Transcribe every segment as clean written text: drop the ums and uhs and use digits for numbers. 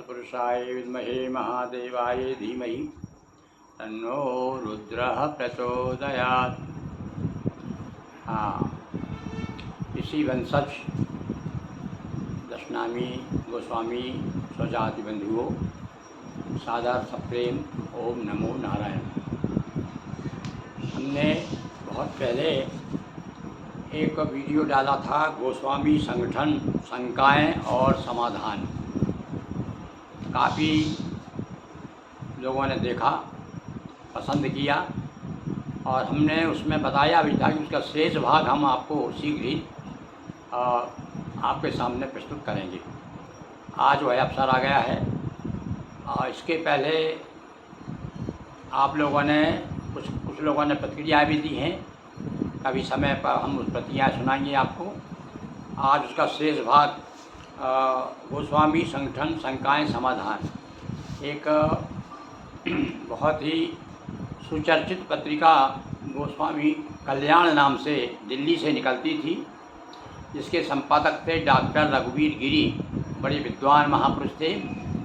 तत्पुरुषाय विद्महे महादेवाय धीमहि तन्नो रुद्रः प्रचोदयात्। हाँ, इसी वंशज दशनामी गोस्वामी स्वजाति बंधुओं, सादर सप्रेम ओम नमो नारायण। हमने बहुत पहले एक वीडियो डाला था गोस्वामी संगठन, शंकाएं और समाधान। काफ़ी लोगों ने देखा, पसंद किया और हमने उसमें बताया भी था कि उसका शेष भाग हम आपको शीघ्र ही आपके सामने प्रस्तुत करेंगे। आज वह अवसर आ गया है। इसके पहले आप लोगों ने कुछ लोगों ने प्रतिक्रियाएँ भी दी हैं। कभी समय पर हम उस प्रतिक्रियाएँ सुनाएंगे आपको। आज उसका शेष भाग गोस्वामी संगठन, शंकाएं, समाधान, एक बहुत ही सुचर्चित पत्रिका गोस्वामी कल्याण नाम से दिल्ली से निकलती थी, जिसके संपादक थे डॉक्टर रघुवीर गिरी। बड़े विद्वान महापुरुष थे,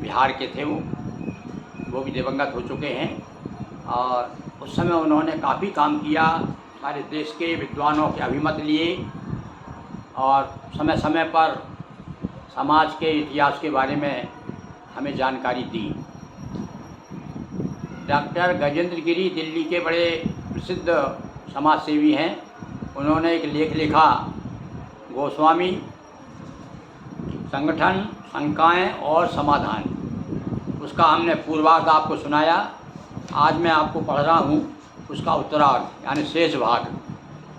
बिहार के थे वो भी दिवंगत हो चुके हैं। और उस समय उन्होंने काफ़ी काम किया, सारे देश के विद्वानों के अभिमत लिए और समय समय पर समाज के इतिहास के बारे में हमें जानकारी दी। डॉक्टर गजेंद्र गिरी दिल्ली के बड़े प्रसिद्ध समाज सेवी हैं। उन्होंने एक लेख लिखा, गोस्वामी संगठन, शंकाएं और समाधान। उसका हमने पूर्वार्ध आपको सुनाया। आज मैं आपको पढ़ रहा हूँ उसका उत्तरार्ध, यानी शेष भाग।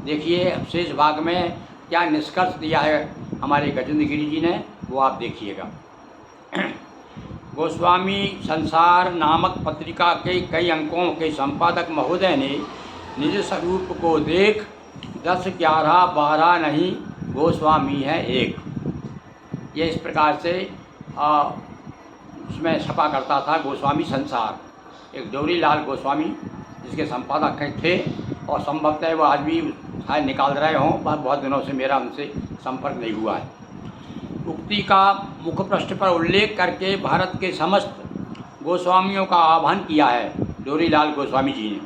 देखिए शेष भाग में क्या निष्कर्ष दिया है हमारे गजेंद्र गिरी जी ने, वो आप देखिएगा। गोस्वामी संसार नामक पत्रिका के कई अंकों के संपादक महोदय ने निज स्वरूप को देख 10, 11, 12 नहीं, गोस्वामी है एक। ये इस प्रकार से उसमें छपा करता था गोस्वामी संसार। एक डोरीलाल गोस्वामी जिसके संपादक थे और संभवतः वो आज भी शायद निकाल रहे हों, बहुत दिनों से मेरा उनसे संपर्क नहीं हुआ है। उक्ति का मुखपृष्ठ पर उल्लेख करके भारत के समस्त गोस्वामियों का आह्वान किया है डोरीलाल गोस्वामी जी ने।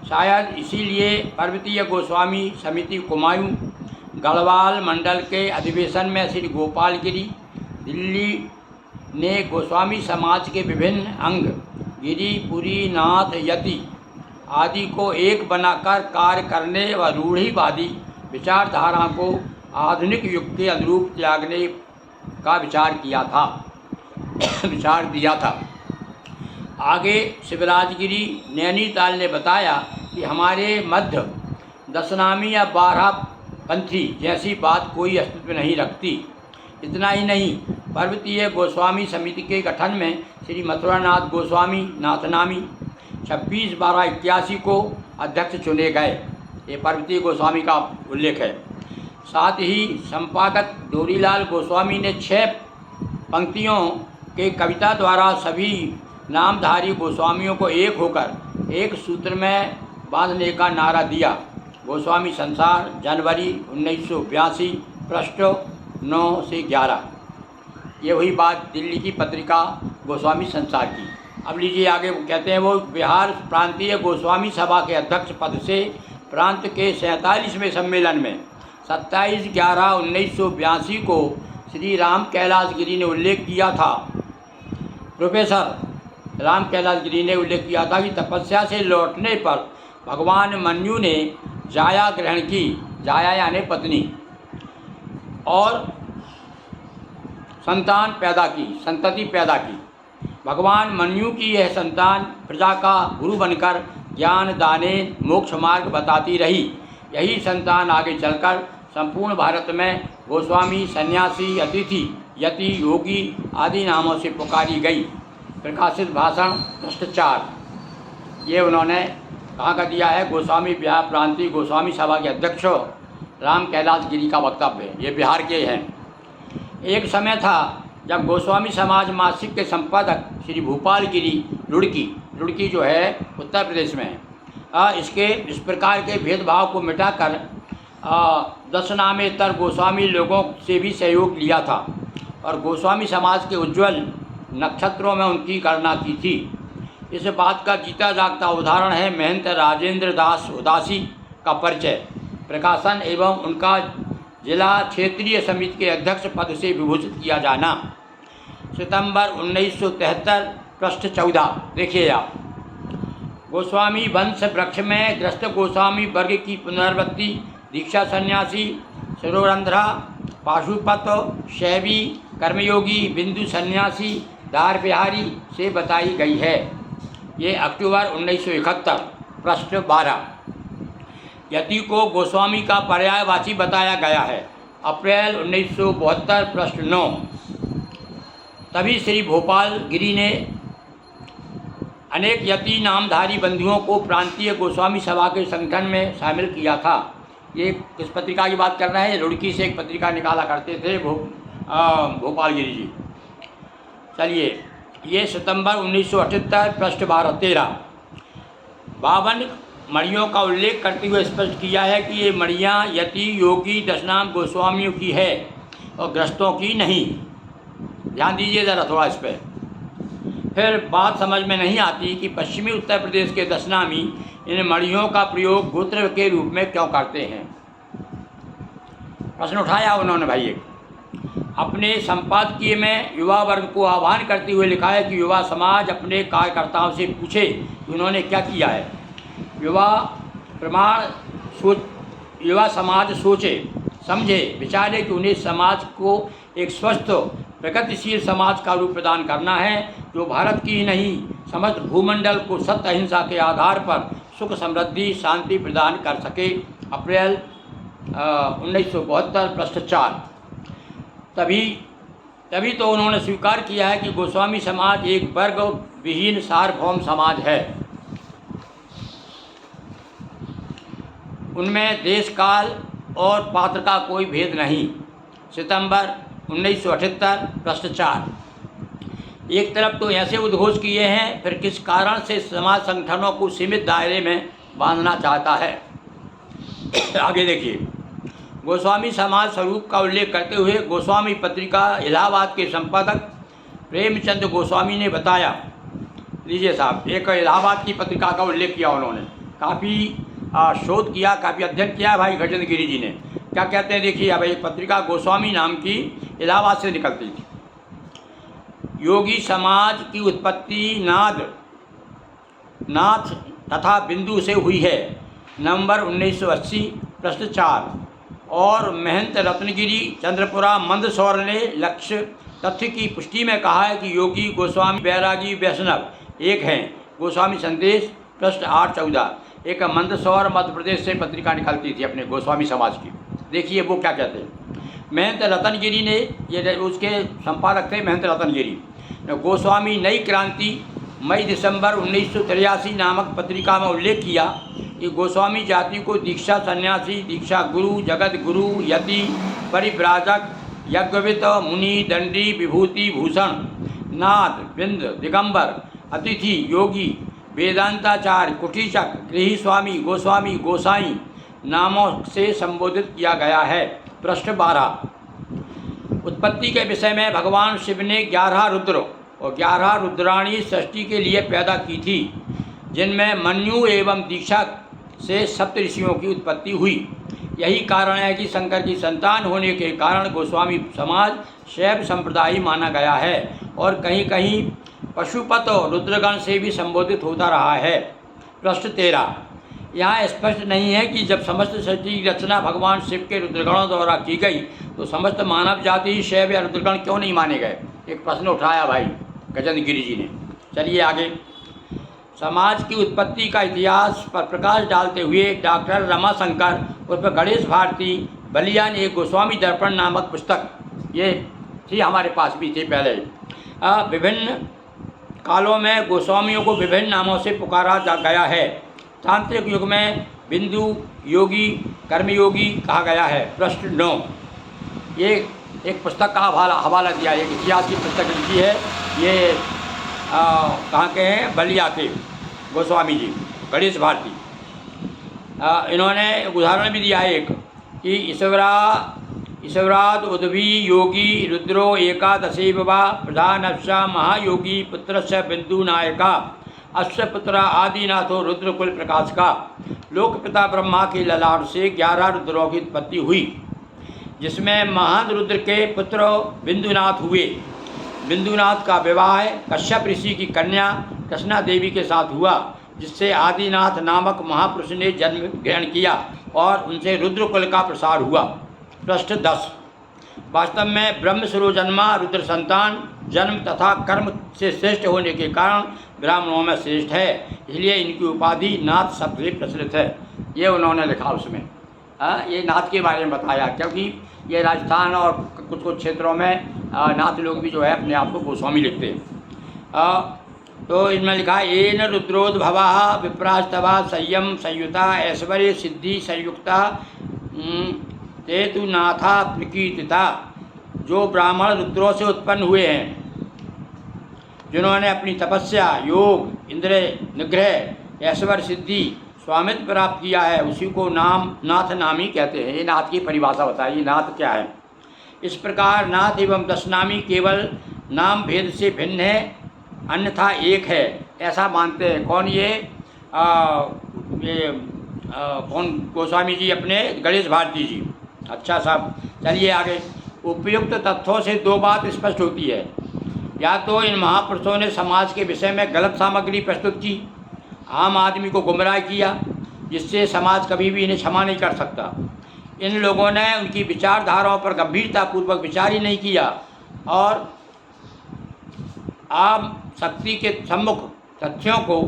शायद इसीलिए पर्वतीय गोस्वामी समिति कुमायूं गढ़वाल मंडल के अधिवेशन में श्री गोपाल गिरी दिल्ली ने गोस्वामी समाज के विभिन्न अंग गिरी, पुरी, नाथ, यति आदि को एक बनाकर कार्य करने व रूढ़िवादी विचारधारा को आधुनिक युग के अनुरूप त्यागने का विचार दिया था। आगे शिवराज गिरी नैनीताल ने बताया कि हमारे मध्य दशनामी या 12 पंथी जैसी बात कोई अस्तित्व नहीं रखती। इतना ही नहीं, पर्वतीय गोस्वामी समिति के गठन में श्री मथुरानाथ गोस्वामी नाथनामी 26/12/81 को अध्यक्ष चुने गए। ये पर्वतीय गोस्वामी का उल्लेख है। साथ ही संपादक डोरीलाल गोस्वामी ने 6 पंक्तियों के कविता द्वारा सभी नामधारी गोस्वामियों को एक होकर एक सूत्र में बांधने का नारा दिया। गोस्वामी संसार, जनवरी 1982, पृष्ठ 9 से 11। ये हुई बात दिल्ली की पत्रिका गोस्वामी संसार की। अब लीजिए आगे, वो कहते हैं, वो बिहार प्रांतीय गोस्वामी सभा के अध्यक्ष पद से प्रांत के 47वें सम्मेलन में 27/11/1982 को श्री राम कैलाश गिरी ने उल्लेख किया था। प्रोफेसर राम कैलाश गिरी ने उल्लेख किया था कि तपस्या से लौटने पर भगवान मन्यु ने जाया ग्रहण की, जाया यानी पत्नी, और संतति पैदा की। भगवान मन्यु की यह संतान प्रजा का गुरु बनकर ज्ञान, दाने, मोक्ष मार्ग बताती रही। यही संतान आगे चलकर संपूर्ण भारत में गोस्वामी, सन्यासी, अतिथि, यति, योगी आदि नामों से पुकारी गई। प्रकाशित भाषण पृष्ठ 4। ये उन्होंने कहाँ का दिया है? गोस्वामी बिहार प्रांतीय गोस्वामी सभा के अध्यक्ष राम कैलाश गिरी का वक्तव्य है। ये बिहार के हैं। एक समय था जब गोस्वामी समाज मासिक के संपादक श्री भूपाल गिरी रुड़की जो है उत्तर प्रदेश में है, इस प्रकार के भेदभाव को मिटाकर दशनामेतर गोस्वामी लोगों से भी सहयोग लिया था और गोस्वामी समाज के उज्ज्वल नक्षत्रों में उनकी गणना की थी। इस बात का जीता जागता उदाहरण है महंत राजेंद्र दास उदासी का परिचय, प्रकाशन एवं उनका जिला क्षेत्रीय समिति के अध्यक्ष पद से विभूषित किया जाना। सितंबर 1973 पृष्ठ 14 देखिए आप। गोस्वामी वंश वृक्ष में ग्रस्त गोस्वामी वर्ग की पुनरावृत्ति दीक्षा सन्यासी सरोरंध्रा पाशुपत शैवी कर्मयोगी बिंदु सन्यासी दार बिहारी से बताई गई है। ये अक्टूबर 1971 पृष्ठ 12। यति को गोस्वामी का पर्यायवाची बताया गया है, अप्रैल 1972 पृष्ठ 9। तभी श्री भोपाल गिरी ने अनेक यति नामधारी बंधुओं को प्रांतीय गोस्वामी सभा के संगठन में शामिल किया था। ये किस पत्रिका की बात कर रहे हैं? रुड़की से एक पत्रिका निकाला करते थे भोपाल गिरी जी। चलिए, ये सितंबर 1978 पृष्ठ 12-13। 52 मणियों का उल्लेख करते हुए स्पष्ट किया है कि ये मणियाँ यति योगी दशनाम गोस्वामियों की है और ग्रस्तों की नहीं। ध्यान दीजिए ज़रा थोड़ा इस पर। फिर बात समझ में नहीं आती कि पश्चिमी उत्तर प्रदेश के दशनामी इन मणियों का प्रयोग गोत्र के रूप में क्यों करते हैं। प्रश्न उठाया उन्होंने भाई। एक अपने संपादकीय में युवा वर्ग को आह्वान करते हुए लिखा है कि युवा समाज अपने कार्यकर्ताओं से पूछे कि उन्होंने क्या किया है। युवा समाज सोचे समझे विचारे कि उन्हें समाज को एक स्वस्थ प्रगतिशील समाज का रूप प्रदान करना है, जो भारत की ही नहीं समस्त भूमंडल को सत्य अहिंसा के आधार पर सुख समृद्धि शांति प्रदान कर सके। अप्रैल 1972 पृष्ठ 4। तभी तो उन्होंने स्वीकार किया है कि गोस्वामी समाज एक वर्ग विहीन सार्वभौम समाज है। उनमें देश काल और पात्र का कोई भेद नहीं। सितंबर 1978 पृष्ठ 4। एक तरफ तो ऐसे उद्घोष किए हैं, फिर किस कारण से समाज संगठनों को सीमित दायरे में बांधना चाहता है। आगे देखिए। गोस्वामी समाज स्वरूप का उल्लेख करते हुए गोस्वामी पत्रिका इलाहाबाद के संपादक प्रेमचंद गोस्वामी ने बताया। लीजिए साहब, एक इलाहाबाद की पत्रिका का उल्लेख किया उन्होंने। काफ़ी शोध किया, काफ़ी अध्ययन किया है भाई गजेंद्र गिरी जी ने। क्या कहते हैं देखिए। अब एक पत्रिका गोस्वामी नाम की इलाहाबाद से निकलती थी। योगी समाज की उत्पत्ति नाथ तथा बिंदु से हुई है। नवंबर 1980 पृष्ठ 4। और महंत रत्नगिरी चंद्रपुरा मंदसौर ने लक्ष्य तथ्य की पुष्टि में कहा है कि योगी गोस्वामी बैरागी वैष्णव एक हैं। गोस्वामी संदेश पृष्ठ 8-14। एक मंदसौर मध्य प्रदेश से पत्रिका निकलती थी अपने गोस्वामी समाज की। देखिए वो क्या कहते हैं। महंत रतनगिरी ने, ये उसके संपादक थे महंत रतनगिरी, गोस्वामी नई क्रांति मई दिसंबर 1983 नामक पत्रिका में उल्लेख किया कि गोस्वामी जाति को दीक्षा सन्यासी, दीक्षा गुरु, जगत गुरु, यति, परिव्राजक, यज्ञवित, मुनि, दंडी, विभूति भूषण, नाथ, बिंद, दिगंबर, अतिथि, योगी, वेदांताचार्य, कुटीचक, गृही स्वामी, गोस्वामी, गोसाई नामों से संबोधित किया गया है। पृष्ठ 12। उत्पत्ति के विषय में भगवान शिव ने 11 रुद्र और 11 रुद्राणी सृष्टि के लिए पैदा की थी, जिनमें मन्यु एवं दीक्षा से सप्त ऋषियों की उत्पत्ति हुई। यही कारण है कि शंकर की संतान होने के कारण गोस्वामी समाज शैव संप्रदायी माना गया है और कहीं कहीं पशुपत और रुद्रगण से भी संबोधित होता रहा है। पृष्ठ 13। यहाँ स्पष्ट नहीं है कि जब समस्त सृष्टि की रचना भगवान शिव के रुद्रगणों द्वारा की गई तो समस्त मानव जाति ही शैव या रुद्रगण क्यों नहीं माने गए। एक प्रश्न उठाया भाई गजेंद्र गिरी जी ने। चलिए आगे। समाज की उत्पत्ति का इतिहास पर प्रकाश डालते हुए डॉक्टर रमाशंकर उर्फ गणेश भारती बलिया ने एक गोस्वामी दर्पण नामक पुस्तक, ये थी हमारे पास भी थी पहले। विभिन्न कालों में गोस्वामियों को विभिन्न नामों से पुकारा गया है। तांत्रिक युग में बिंदु योगी, कर्मयोगी कहा गया है। पृष्ठ 9। ये एक पुस्तक का हवाला दिया, एक इतिहास की पुस्तक लिखी है। ये कहाँ के हैं? बलिया के गोस्वामी जी गणेश भारती। इन्होंने उदाहरण भी दिया है एक कि ईश्वराद उद्भी योगी रुद्रो एकादशे वा प्रधानश्च महायोगी पुत्रस्य बिंदुनायका अश्व पुत्र आदिनाथो रुद्रकुल प्रकाश का। लोकपिता ब्रह्मा के ललाट से 11 रुद्रों की उत्पत्ति हुई, जिसमें महान रुद्र के पुत्र बिंदुनाथ हुए। बिंदुनाथ का विवाह कश्यप ऋषि की कन्या कृष्णा देवी के साथ हुआ, जिससे आदिनाथ नामक महापुरुष ने जन्म ग्रहण किया और उनसे रुद्रकुल का प्रसार हुआ। पृष्ठ 10। वास्तव में ब्रह्म स्वरूजन्मा रुद्र संतान जन्म तथा कर्म से श्रेष्ठ होने के कारण ब्राह्मणों में श्रेष्ठ है, इसलिए इनकी उपाधि नाथ शब्द से प्रचलित है। ये उन्होंने लिखा उसमें। ये नाथ के बारे में बताया, क्योंकि ये राजस्थान और कुछ कुछ क्षेत्रों में नाथ लोग भी जो है अपने आप को गोस्वामी लिखते हैं। तो इसमें लिखा है येन रुद्रोद्भवा विप्रास्तवा संयम संयुता ऐश्वर्य सिद्धि संयुक्ता ते तु नाथा प्रकीर्तिता। जो ब्राह्मण रुद्रों से उत्पन्न हुए हैं, जिन्होंने अपनी तपस्या योग इंद्रिय निग्रह ऐश्वर्य सिद्धि स्वामित्व प्राप्त किया है, उसी को नाथ नामी कहते हैं। ये नाथ की परिभाषा बताइए, नाथ क्या है। इस प्रकार नाथ एवं दशनामी केवल नाम भेद से भिन्न है, अन्यथा एक है, ऐसा मानते हैं। कौन ये कौन गोस्वामी जी अपने गणेश भारती जी। अच्छा साहब, चलिए आगे। उपयुक्त तथ्यों से दो बात स्पष्ट होती है। या तो इन महापुरुषों ने समाज के विषय में गलत सामग्री प्रस्तुत की, आम आदमी को गुमराह किया, जिससे समाज कभी भी इन्हें क्षमा नहीं कर सकता। इन लोगों ने उनकी विचारधाराओं पर गंभीरतापूर्वक विचार ही नहीं किया और आम शक्ति के सम्मुख तथ्यों को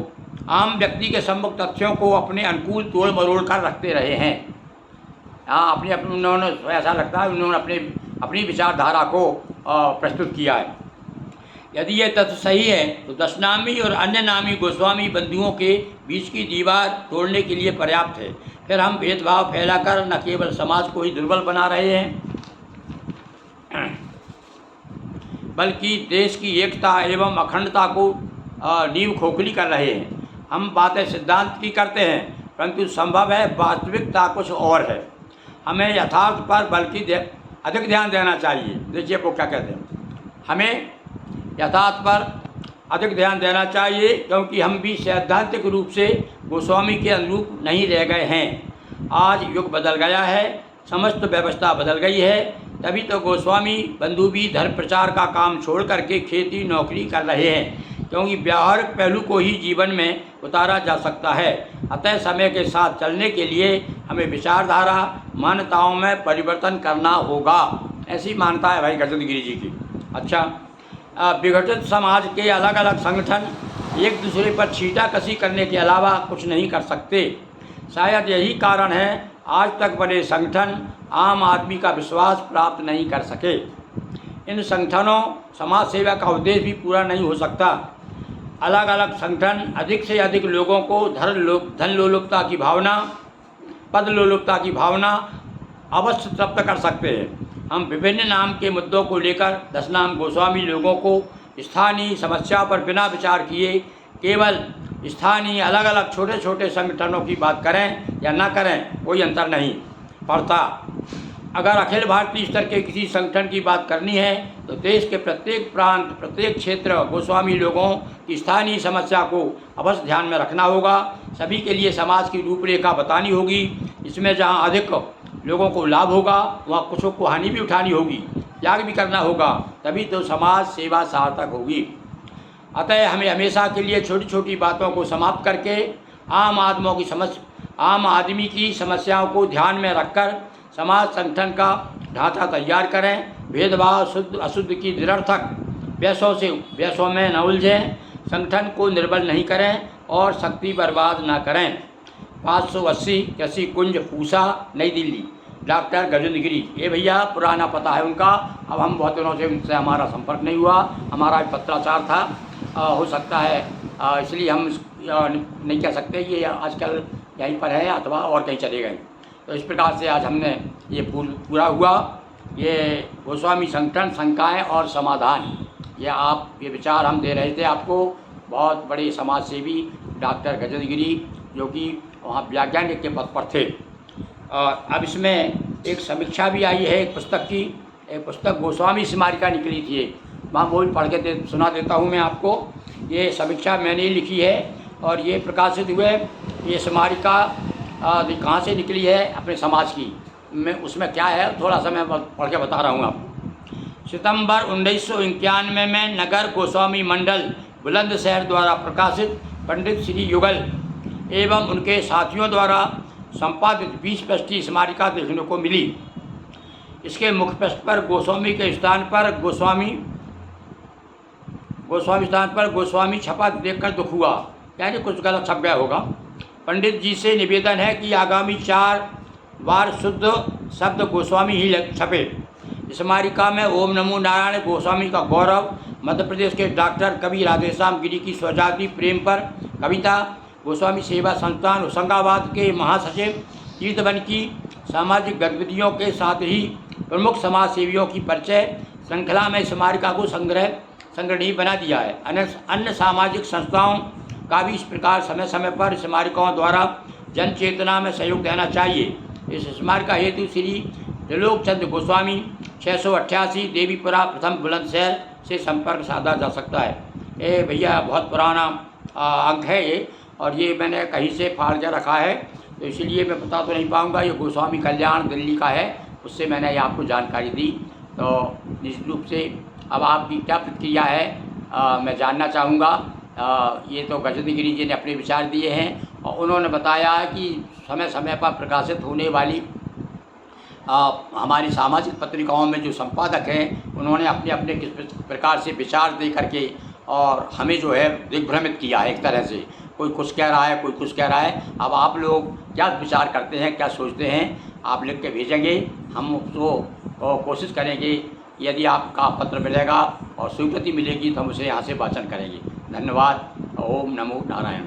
आम व्यक्ति के सम्मुख तथ्यों को अपने अनुकूल तोड़ मरोड़ कर रखते रहे हैं। हाँ, अपने उन्होंने ऐसा लगता है उन्होंने अपनी विचारधारा को प्रस्तुत किया है। यदि यह तथ्य सही है तो दशनामी और अन्य नामी गोस्वामी बंधुओं के बीच की दीवार तोड़ने के लिए पर्याप्त है। फिर हम भेदभाव फैलाकर न केवल समाज को ही दुर्बल बना रहे हैं, बल्कि देश की एकता एवं अखंडता को नींव खोखली कर रहे हैं। हम बातें सिद्धांत की करते हैं, परंतु संभव है वास्तविकता कुछ और है। हमें यथार्थ पर बल्कि अधिक ध्यान देना चाहिए। देखिए वो क्या कहते हैं, हमें यथार्थ पर अधिक ध्यान देना चाहिए, क्योंकि हम भी सैद्धांतिक रूप से गोस्वामी के अनुरूप नहीं रह गए हैं। आज युग बदल गया है, समस्त व्यवस्था बदल गई है, तभी तो गोस्वामी बंधु भी धर्म प्रचार का काम छोड़ करके खेती नौकरी कर रहे हैं, क्योंकि व्यावहारिक पहलू को ही जीवन में उतारा जा सकता है। अतः समय के साथ चलने के लिए हमें विचारधारा मान्यताओं में परिवर्तन करना होगा। ऐसी मान्यता है भाई गजेंद्र गिरी जी की। अच्छा, विघटित समाज के अलग अलग संगठन एक दूसरे पर छींटाकशी करने के अलावा कुछ नहीं कर सकते। शायद यही कारण है आज तक बने संगठन आम आदमी का विश्वास प्राप्त नहीं कर सके। इन संगठनों समाज सेवा का उद्देश्य भी पूरा नहीं हो सकता। अलग अलग संगठन अधिक से अधिक लोगों को धन लोलुपता की भावना, पद लोलुपता की भावना अवश्य तृप्त कर सकते हैं। हम विभिन्न नाम के मुद्दों को लेकर दशनाम गोस्वामी लोगों को स्थानीय समस्या पर बिना विचार किए केवल स्थानीय अलग अलग छोटे छोटे संगठनों की बात करें या ना करें, कोई अंतर नहीं पड़ता। अगर अखिल भारतीय स्तर के किसी संगठन की बात करनी है तो देश के प्रत्येक प्रांत, प्रत्येक क्षेत्र गोस्वामी लोगों की स्थानीय समस्या को अवश्य ध्यान में रखना होगा। सभी के लिए समाज की रूपरेखा बतानी होगी। इसमें जहाँ अधिक लोगों को लाभ होगा वहाँ कुछों को हानि भी उठानी होगी, त्याग भी करना होगा, तभी तो समाज सेवा सार्थक होगी। अतः हमें हमेशा के लिए छोटी छोटी बातों को समाप्त करके आम आदमी की समस्याओं को ध्यान में रखकर समाज संगठन का ढांचा तैयार करें। भेदभाव, शुद्ध अशुद्ध की निरर्थक बहसों में न उलझें, संगठन को निर्बल नहीं करें और शक्ति बर्बाद न करें। 580 कृषि कुंज पूसा, नई दिल्ली। डॉक्टर गजेंद्र गिरी। ये भैया पुराना पता है उनका। अब हम बहुत दिनों से उनसे हमारा संपर्क नहीं हुआ, हमारा पत्राचार था। हो सकता है इसलिए हम नहीं कह सकते ये आजकल यहीं पर है अथवा और कहीं चले गए। तो इस प्रकार से आज हमने ये पूरा हुआ। ये गोस्वामी संगठन, शंकाएँ और समाधान, ये विचार हम दे रहे थे आपको। बहुत बड़े समाज सेवी डॉक्टर गजेंद्र गिरी, जो कि वहाँ वैज्ञानिक के पद पर थे। अब इसमें एक समीक्षा भी आई है एक पुस्तक की, एक पुस्तक गोस्वामी स्मारिका निकली थी, वहाँ वो भी पढ़ के सुना देता हूँ मैं आपको। ये समीक्षा मैंने ही लिखी है और ये प्रकाशित हुए, ये स्मारिका कहाँ से निकली है, अपने समाज की। मैं उसमें क्या है थोड़ा सा मैं पढ़ के बता रहा हूँ आपको। सितंबर 1991 में नगर गोस्वामी मंडल बुलंदशहर द्वारा प्रकाशित पंडित श्री युगल एवं उनके साथियों द्वारा संपादित 20 पृष्ठीय स्मारिका देखने को मिली। इसके मुख्य पृष्ठ पर गोस्वामी के स्थान पर गोस्वामी छपा देखकर दुख हुआ, यानी कुछ गलत छप गया होगा। पंडित जी से निवेदन है कि आगामी 4 बार शुद्ध शब्द गोस्वामी ही छपे। स्मारिका में ओम नमो नारायण गोस्वामी का गौरव, मध्य प्रदेश के डॉक्टर कवि राधेश्याम गिरी की स्वजाति प्रेम पर कविता, गोस्वामी सेवा संस्थान होशंगाबाद के महासचिव तीर्थवन की सामाजिक गतिविधियों के साथ ही प्रमुख समाज सेवियों की परिचय श्रृंखला में स्मारिका को संग्रहणीय बना दिया है। अन्य सामाजिक संस्थाओं का भी इस प्रकार समय समय पर स्मारिकाओं द्वारा जन चेतना में सहयोग देना चाहिए। इस स्मारिका हेतु श्री त्रिलोक चंद्र गोस्वामी 688 देवीपुरा प्रथम बुलंदशहर से संपर्क साधा जा सकता है। ये भैया बहुत पुराना अंक है ये, और ये मैंने कहीं से फाड़ के रखा है, तो इसलिए मैं बता तो नहीं पाऊँगा। ये गोस्वामी कल्याण दिल्ली का है, उससे मैंने ये आपको जानकारी दी। तो निश्चित रूप से अब आपकी क्या प्रतिक्रिया है मैं जानना चाहूँगा। ये तो गजेंद्र गिरी जी ने अपने विचार दिए हैं और उन्होंने बताया है कि समय समय पर प्रकाशित होने वाली हमारी सामाजिक पत्रिकाओं में जो संपादक हैं उन्होंने अपने अपने किस प्रकार से विचार दे करके और हमें जो है दिग्भ्रमित किया है एक तरह से। कोई कुछ कह रहा है, कोई कुछ कह रहा है। अब आप लोग क्या विचार करते हैं, क्या सोचते हैं, आप लिख के भेजेंगे, हम उसको कोशिश करेंगे। यदि आपका पत्र मिलेगा और स्वीकृति मिलेगी तो हम उसे यहाँ से वाचन करेंगे। धन्यवाद। ओम नमो नारायण।